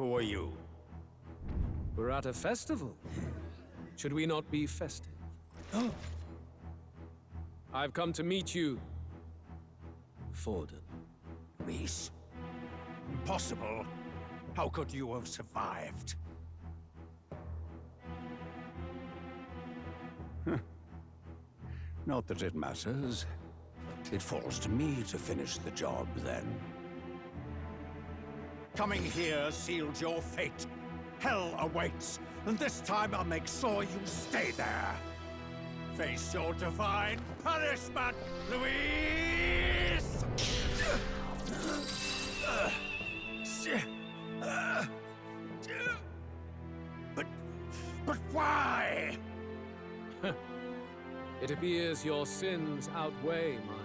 Who are you? We're at a festival. Should we not be festive? I've come to meet you, Forden. Reese? Impossible. How could you have survived? Not that it matters. It falls to me to finish the job, then. Coming here sealed your fate. Hell awaits, and this time I'll make sure you stay there. Face your divine punishment, Louise! But why? It appears your sins outweigh mine.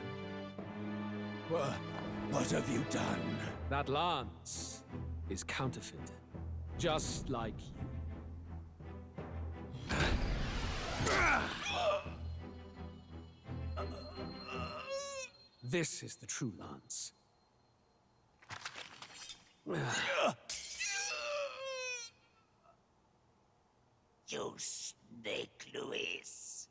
What have you done? That lance is counterfeit, just like you. This is the true lance. You snake, Louise.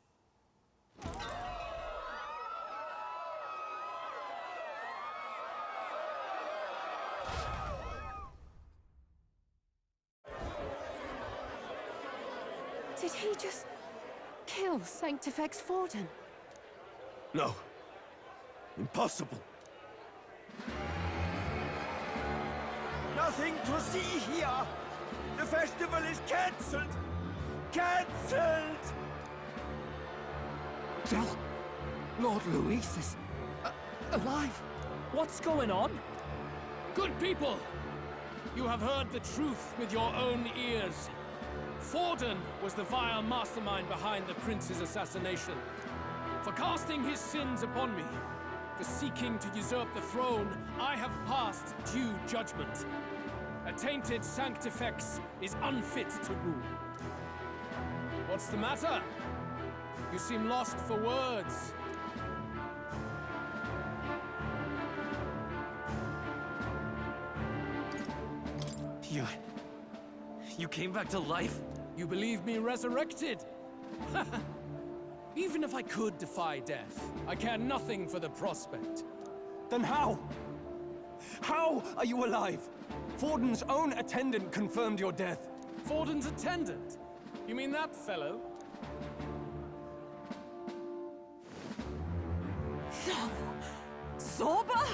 Did he just kill Sanctifex Forden? No. Impossible. Nothing to see here. The festival is cancelled. Cancelled! Lord Luis is alive. What's going on? Good people! You have heard the truth with your own ears. Forden was the vile mastermind behind the prince's assassination. For casting his sins upon me, for seeking to usurp the throne, I have passed due judgment. A tainted Sanctifex is unfit to rule. What's the matter? You seem lost for words. You came back to life? You believe me resurrected? Even if I could defy death, I care nothing for the prospect. Then how? How are you alive? Forden's own attendant confirmed your death. Forden's attendant? You mean that fellow? No! Zorba?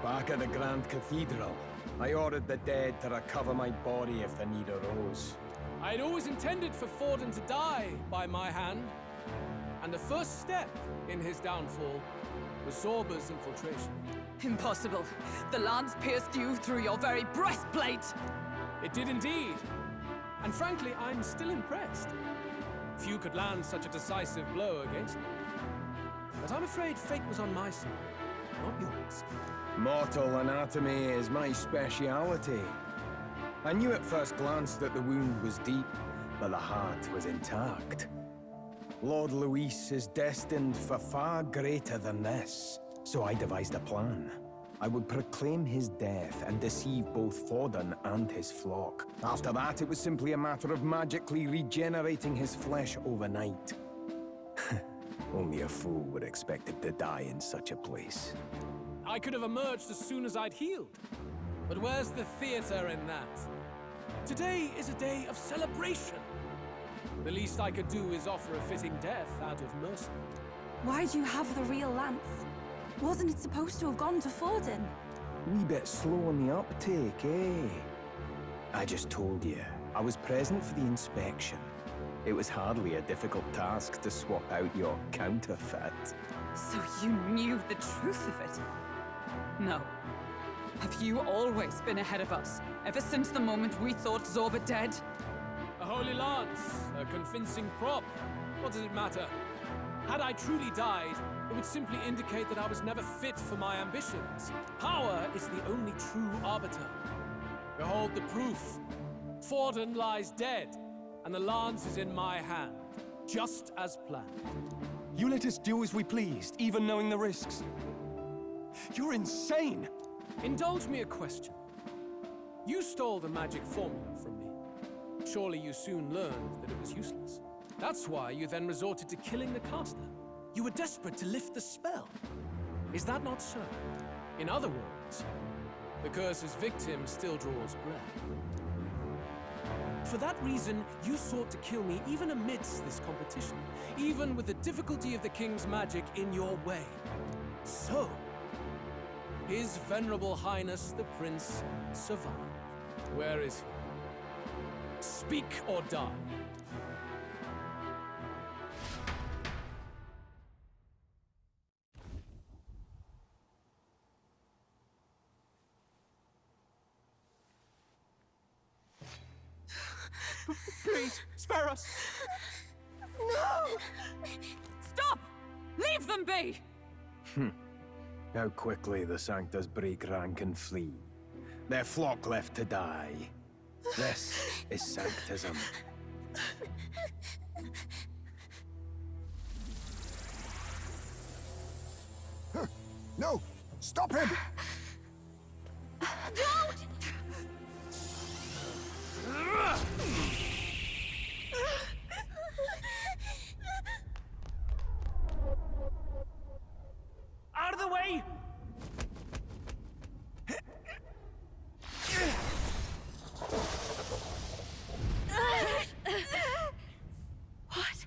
Back at the Grand Cathedral, I ordered the dead to recover my body if the need arose. I'd always intended for Forden to die by my hand. And the first step in his downfall was Zorba's infiltration. Impossible. The lance pierced you through your very breastplate! It did indeed. And frankly, I'm still impressed. Few could land such a decisive blow against me. But I'm afraid fate was on my side, not yours. Mortal anatomy is my speciality. I knew at first glance that the wound was deep, but the heart was intact. Lord Luis is destined for far greater than this, so I devised a plan. I would proclaim his death and deceive both Forden and his flock. After that, it was simply a matter of magically regenerating his flesh overnight. Only a fool would expect him to die in such a place. I could have emerged as soon as I'd healed. But where's the theater in that? Today is a day of celebration. The least I could do is offer a fitting death out of mercy. Why'd you have the real lance? Wasn't it supposed to have gone to Forden? Wee bit slow on the uptake, eh? I just told you, I was present for the inspection. It was hardly a difficult task to swap out your counterfeit. So you knew the truth of it? No. Have you always been ahead of us, ever since the moment we thought Zorba dead? A holy lance, a convincing prop. What does it matter? Had I truly died, it would simply indicate that I was never fit for my ambitions. Power is the only true arbiter. Behold the proof. Forden lies dead, and the lance is in my hand, just as planned. You let us do as we pleased, even knowing the risks. You're insane! Indulge me a question. You stole the magic formula from me. Surely you soon learned that it was useless. That's why you then resorted to killing the caster. You were desperate to lift the spell. Is that not so? In other words, the curse's victim still draws breath. For that reason, you sought to kill me even amidst this competition, even with the difficulty of the king's magic in your way. So, His Venerable Highness the Prince survived. Where is he? Speak or die. Please, spare us! No! Stop! Leave them be! How quickly the Sanctus break rank and flee. Their flock left to die. This is Sanctism. No! Stop him! Out of the way! What?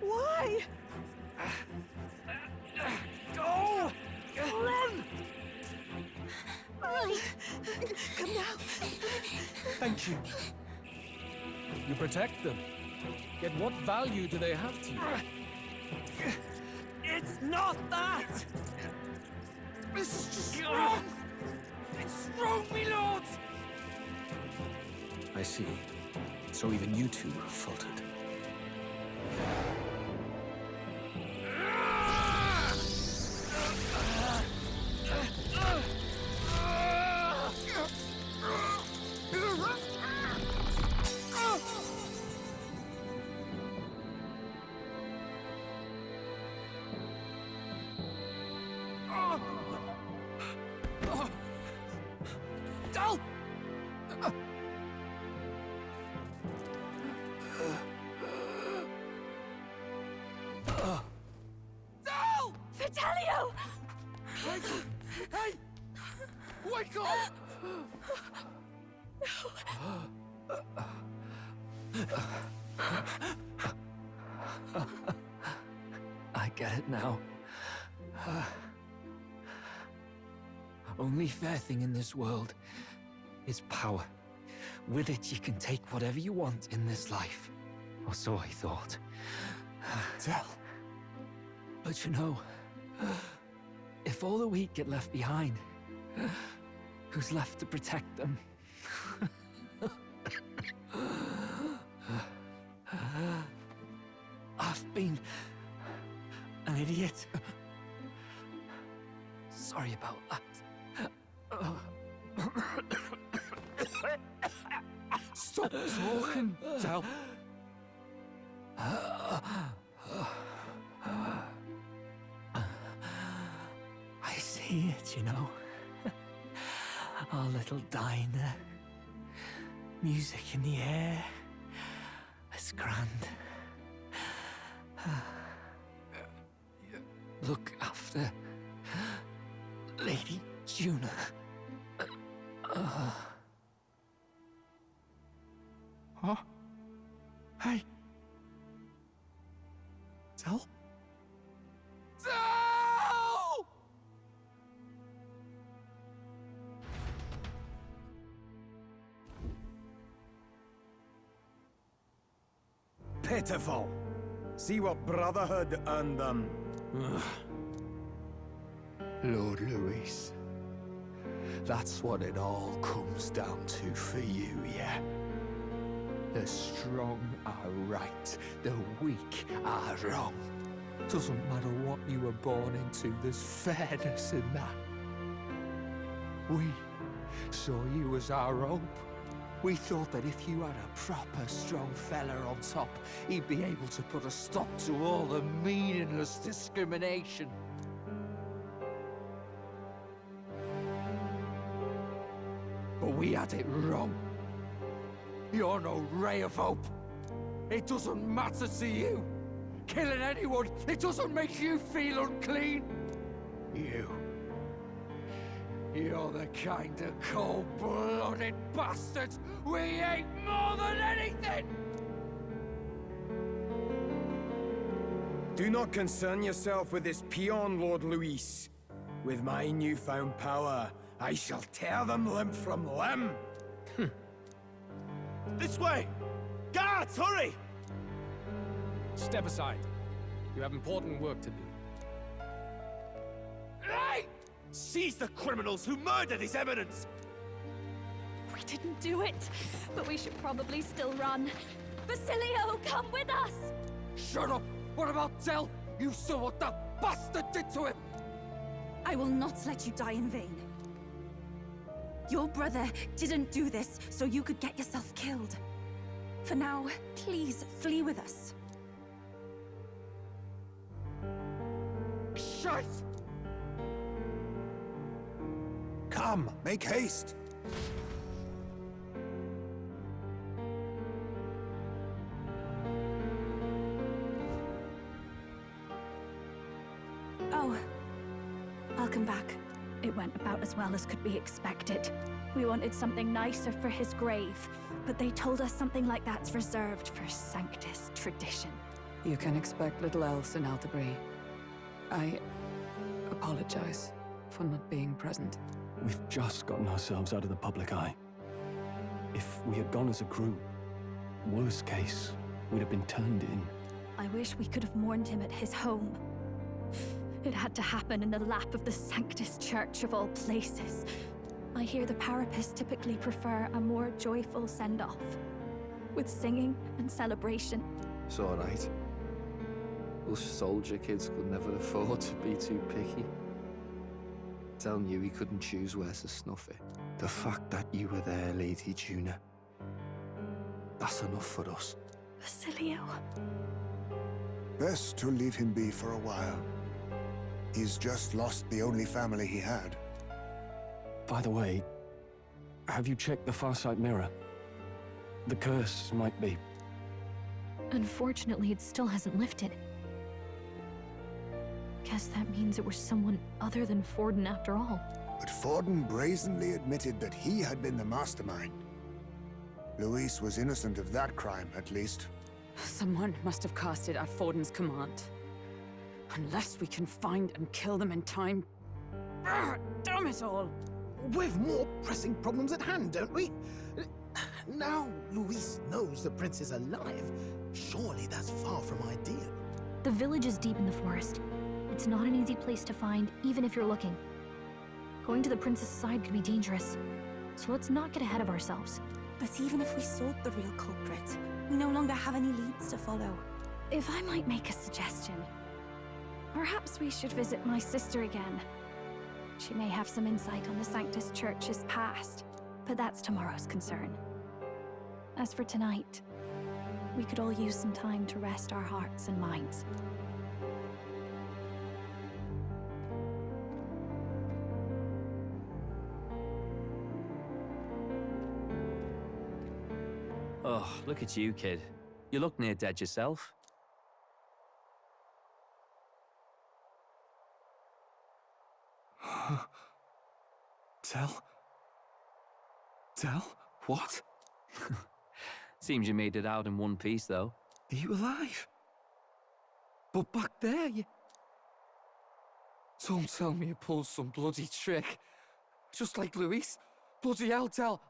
Why? Go! Run! Come now. Thank you. You protect them. Yet what value do they have to you? It's not that! This is just wrong! It's wrong, me lords! I see. So even you two have faltered. Dal! Dal! Vitelio! Hey! Wake up! I get it now. Only fair thing in this world is power. With it, you can take whatever you want in this life. Or so I thought. Tell. But you know, if all the weak get left behind, who's left to protect them? I've been an idiot. Sorry about that. Stop talking, Del. I see it, you know. Our little diner. Music in the air. It's grand. Look after Lady Juna. Huh? Hey. Del? Dal! Pitiful. See what brotherhood earned them. Lord Luis, that's what it all comes down to for you, yeah? The strong are right, the weak are wrong. Doesn't matter what you were born into, there's fairness in that. We saw you as our hope. We thought that if you had a proper strong fella on top, he'd be able to put a stop to all the meaningless discrimination. But we had it wrong. You're no ray of hope. It doesn't matter to you. Killing anyone, it doesn't make you feel unclean. You're the kind of cold-blooded bastards we hate more than anything! Do not concern yourself with this peon, Lord Luis. With my newfound power, I shall tear them limb from limb. This way! Guards, hurry! Step aside. You have important work to do. Hey! Seize the criminals who murdered His Eminence! We didn't do it, but we should probably still run. Basilio, come with us! Shut up! What about Tell? You saw what that bastard did to him! I will not let you die in vain. Your brother didn't do this so you could get yourself killed. For now, please flee with us. Shite! Come, make haste. Oh, welcome back. It went about as well as could be expected. We wanted something nicer for his grave, but they told us something like that's reserved for Sanctus tradition. You can expect little else in Altabri. I apologize for not being present. We've just gotten ourselves out of the public eye. If we had gone as a group, worst case, we'd have been turned in. I wish we could have mourned him at his home. It had to happen in the lap of the Sanctus Church of all places. I hear the Parapists typically prefer a more joyful send-off, with singing and celebration. It's alright. Us soldier kids could never afford to be too picky. Tell you he couldn't choose where to snuff it. The fact that you were there, Lady Juna, that's enough for us. Basilio. Best to leave him be for a while. He's just lost the only family he had. By the way, have you checked the Farsight mirror? The curse might be... Unfortunately, it still hasn't lifted. Guess that means it was someone other than Forden after all. But Forden brazenly admitted that he had been the mastermind. Luis was innocent of that crime, at least. Someone must have cast it at Forden's command. Unless we can find and kill them in time... Damn it all! We've more pressing problems at hand, don't we? Now Luis knows the prince is alive. Surely that's far from ideal. The village is deep in the forest. It's not an easy place to find, even if you're looking. Going to the prince's side could be dangerous, so let's not get ahead of ourselves. But even if we sought the real culprit, we no longer have any leads to follow. If I might make a suggestion, perhaps we should visit my sister again. She may have some insight on the Sanctus Church's past, but that's tomorrow's concern. As for tonight, we could all use some time to rest our hearts and minds. Oh, look at you, kid. You look near dead yourself. Tell? What? Seems you made it out in one piece, though. Are you alive? But back there, you... Don't tell me you pulled some bloody trick. Just like Luis. Bloody hell, Tell.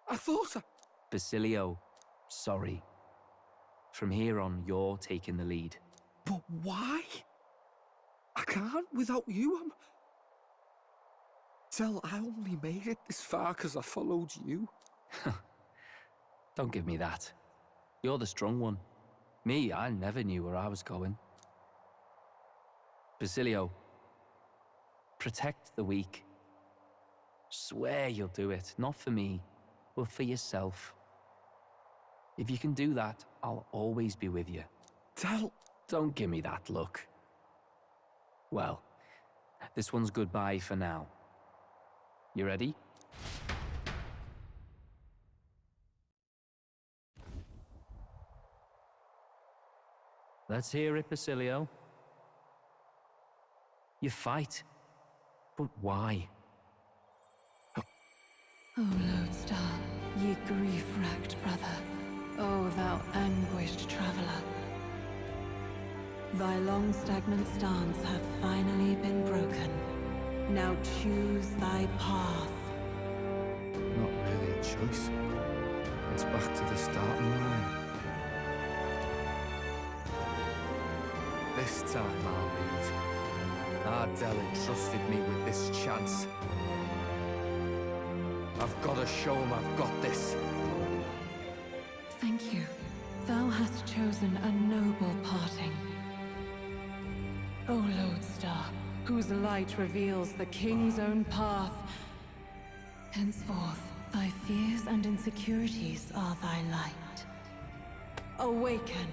I thought I... Basilio, sorry. From here on, you're taking the lead. But why? I can't without you. Tell, I only made it this far because I followed you. Don't give me that. You're the strong one. Me, I never knew where I was going. Basilio, protect the weak. Swear you'll do it, not for me, but for yourself. If you can do that, I'll always be with you. Don't give me that look. Well, this one's goodbye for now. You ready? Let's hear it, Basilio. You fight, but why? O Lodestar, ye grief-racked brother, O thou anguished traveler. Thy long stagnant stance hath finally been broken. Now choose thy path. Not really a choice. It's back to the starting line. This time I'll lead. Ardell entrusted me with this chance. I've got to show him I've got this. Thank you. Thou hast chosen a noble parting. O Lodestar, whose light reveals the king's own path. Henceforth, thy fears and insecurities are thy light. Awaken.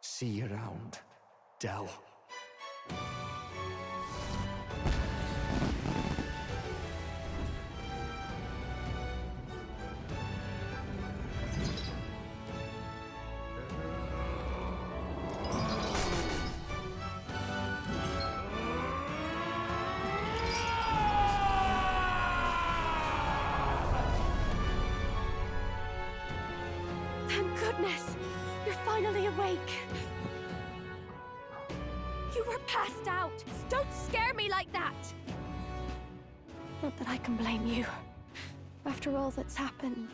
See you around, Dell. Thank goodness! You're finally awake! You were passed out! Don't scare me like that! Not that I can blame you. After all that's happened.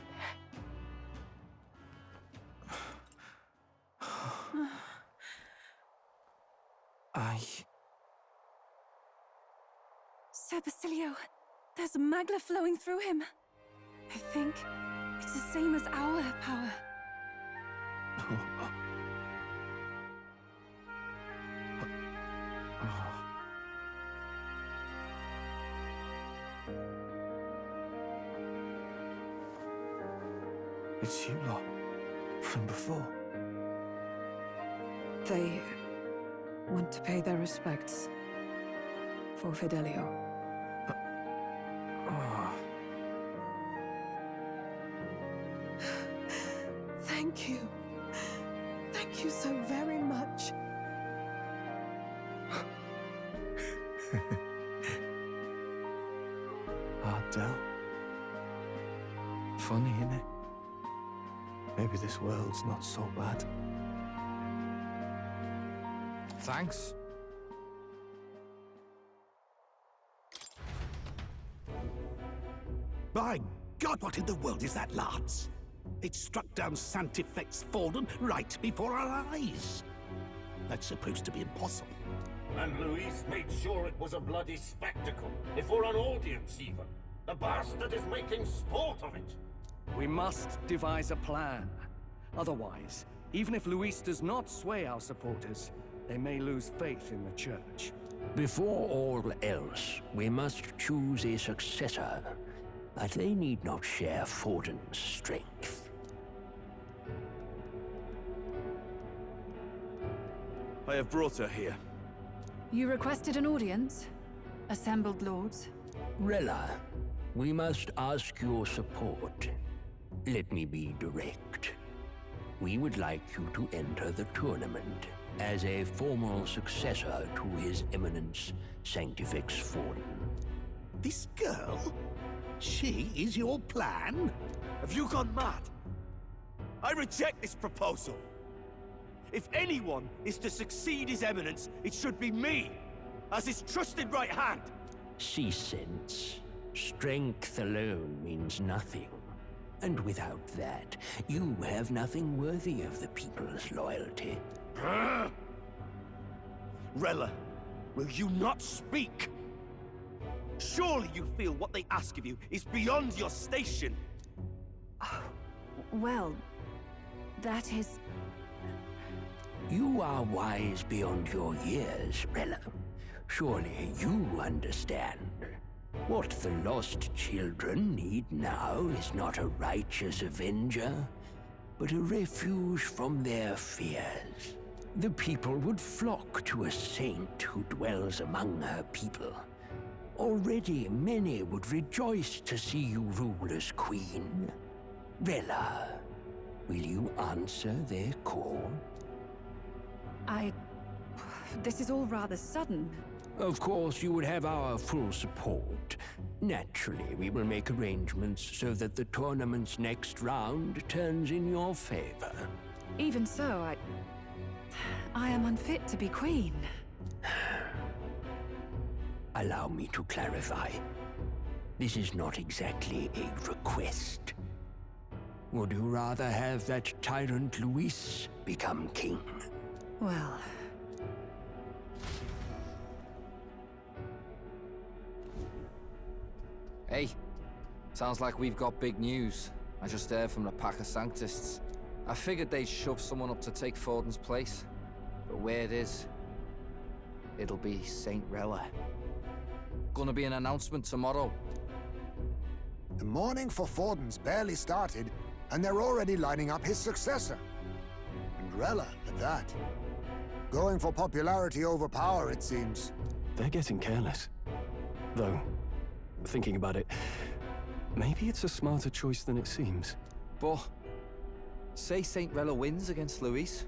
Sir Basilio, there's magla flowing through him. I think it's the same as our power. It's you lot, from before. They want to pay their respects for Fidelio. Thank you. Thank you so very much. Ardell. Funny, innit? Maybe this world's not so bad. Thanks. By God, what in the world is that, lads? It struck down Santifex Forden right before our eyes. That's supposed to be impossible. And Luis made sure it was a bloody spectacle, before an audience even. The bastard is making sport of it. We must devise a plan. Otherwise, even if Luis does not sway our supporters, they may lose faith in the church. Before all else, we must choose a successor. But they need not share Forden's strength. I have brought her here. You requested an audience? Assembled lords? Rella, we must ask your support. Let me be direct. We would like you to enter the tournament as a formal successor to His Eminence Sanctifex Forden. This girl? She is your plan? Have you gone mad? I reject this proposal. If anyone is to succeed His Eminence, it should be me, as his trusted right hand. See sense. Strength alone means nothing. And without that, you have nothing worthy of the people's loyalty. Rella, will you not speak? Surely you feel what they ask of you is beyond your station. Well, that is... You are wise beyond your years, Rella. Surely you understand. What the lost children need now is not a righteous avenger, but a refuge from their fears. The people would flock to a saint who dwells among her people. Already many would rejoice to see you rule as queen. Rella, will you answer their call? This is all rather sudden. Of course, you would have our full support. Naturally, we will make arrangements so that the tournament's next round turns in your favor. Even so, I am unfit to be queen. Allow me to clarify. This is not exactly a request. Would you rather have that tyrant Luis become king? Well... Hey, sounds like we've got big news. I just heard from the pack of Sanctists. I figured they'd shove someone up to take Forden's place. But where it is, it'll be Saint Rella. Gonna be an announcement tomorrow. The mourning for Forden's barely started, and they're already lining up his successor. And Rella, at that. Going for popularity over power, it seems. They're getting careless. Though, thinking about it, maybe it's a smarter choice than it seems. But, say Saint Rella wins against Luis,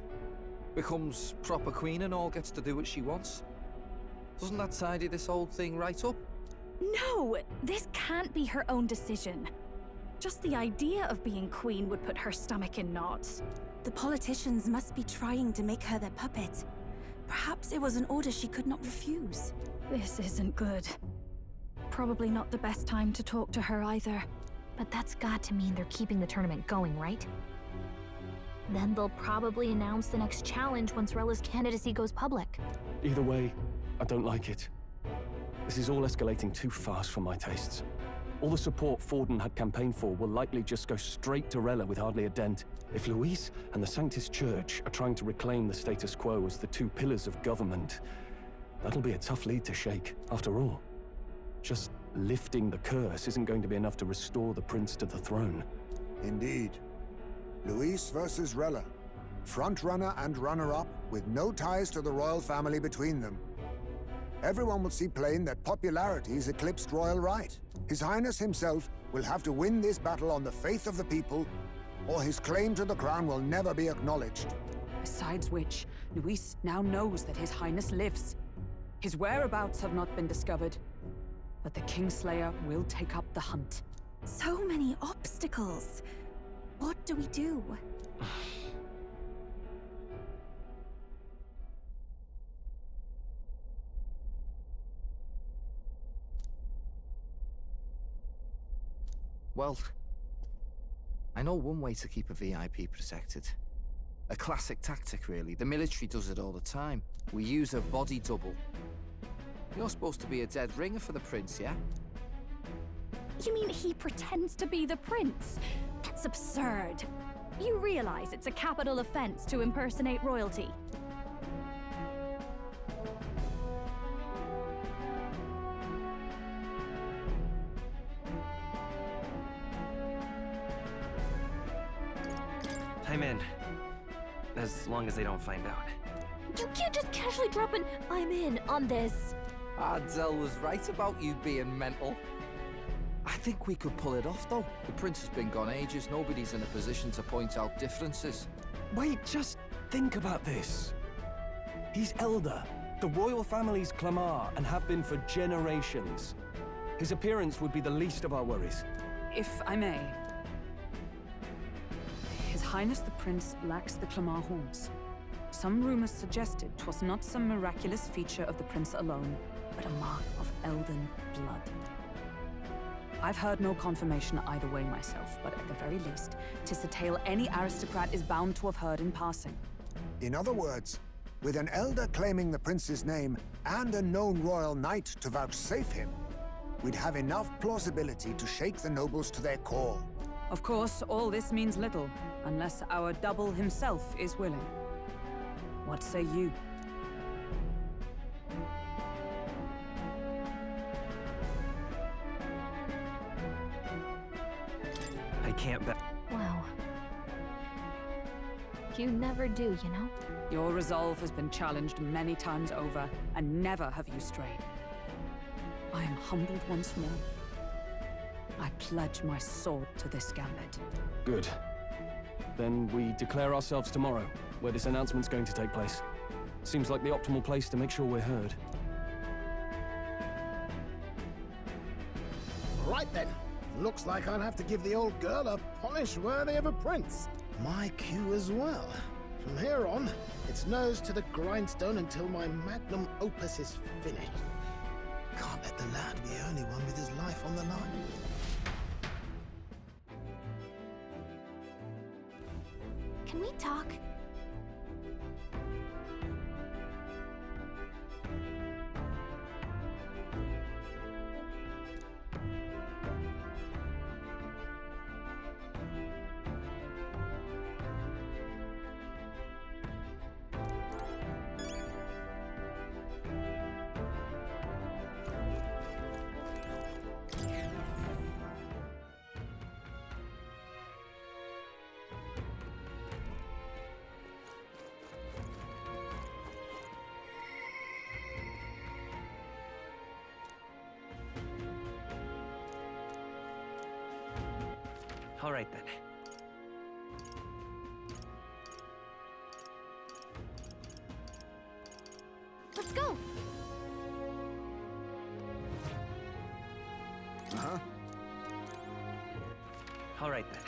becomes proper queen and all gets to do what she wants. Doesn't that tidy this whole thing right up? No! This can't be her own decision. Just the idea of being queen would put her stomach in knots. The politicians must be trying to make her their puppet. Perhaps it was an order she could not refuse. This isn't good. Probably not the best time to talk to her either. But that's got to mean they're keeping the tournament going, right? Then they'll probably announce the next challenge once Rella's candidacy goes public. Either way, I don't like it. This is all escalating too fast for my tastes. All the support Forden had campaigned for will likely just go straight to Rella with hardly a dent. If Luis and the Sanctus Church are trying to reclaim the status quo as the two pillars of government, that'll be a tough lead to shake. After all, just lifting the curse isn't going to be enough to restore the prince to the throne. Indeed. Luis versus Rella. Front-runner and runner-up, with no ties to the royal family between them. Everyone will see plain that popularity's eclipsed royal right. His Highness himself will have to win this battle on the faith of the people, or his claim to the crown will never be acknowledged. Besides which, Luis now knows that His Highness lives. His whereabouts have not been discovered, but the Kingslayer will take up the hunt. So many obstacles. What do we do? Well, I know one way to keep a VIP protected. A classic tactic, really. The military does it all the time. We use a body double. You're supposed to be a dead ringer for the prince, yeah? You mean he pretends to be the prince? That's absurd. You realize it's a capital offense to impersonate royalty. I'm in. As long as they don't find out. You can't just casually drop an "I'm in" on this. Ardell was right about you being mental. I think we could pull it off, though. The prince has been gone ages. Nobody's in a position to point out differences. Wait, just think about this. He's elder. The royal family's Clamar and have been for generations. His appearance would be the least of our worries. If I may. His Highness the Prince lacks the Clamar horns. Some rumors suggested 'twas not some miraculous feature of the prince alone, but a mark of elven blood. I've heard no confirmation either way myself, but at the very least, 'tis a tale any aristocrat is bound to have heard in passing. In other words, with an elder claiming the prince's name and a known royal knight to vouchsafe him, we'd have enough plausibility to shake the nobles to their core. Of course, all this means little, unless our double himself is willing. What say you? I can't bet. Wow. You never do, you know? Your resolve has been challenged many times over, and never have you strayed. I am humbled once more. I pledge my sword to this gambit. Good. Then we declare ourselves tomorrow, where this announcement's going to take place. Seems like the optimal place to make sure we're heard. Right then. Looks like I'll have to give the old girl a polish worthy of a prince. My cue as well. From here on, it's nose to the grindstone until my magnum opus is finished. Can't let the lad be the only one with his life on the line. Can we talk? All right then. Let's go! Uh-huh. All right then.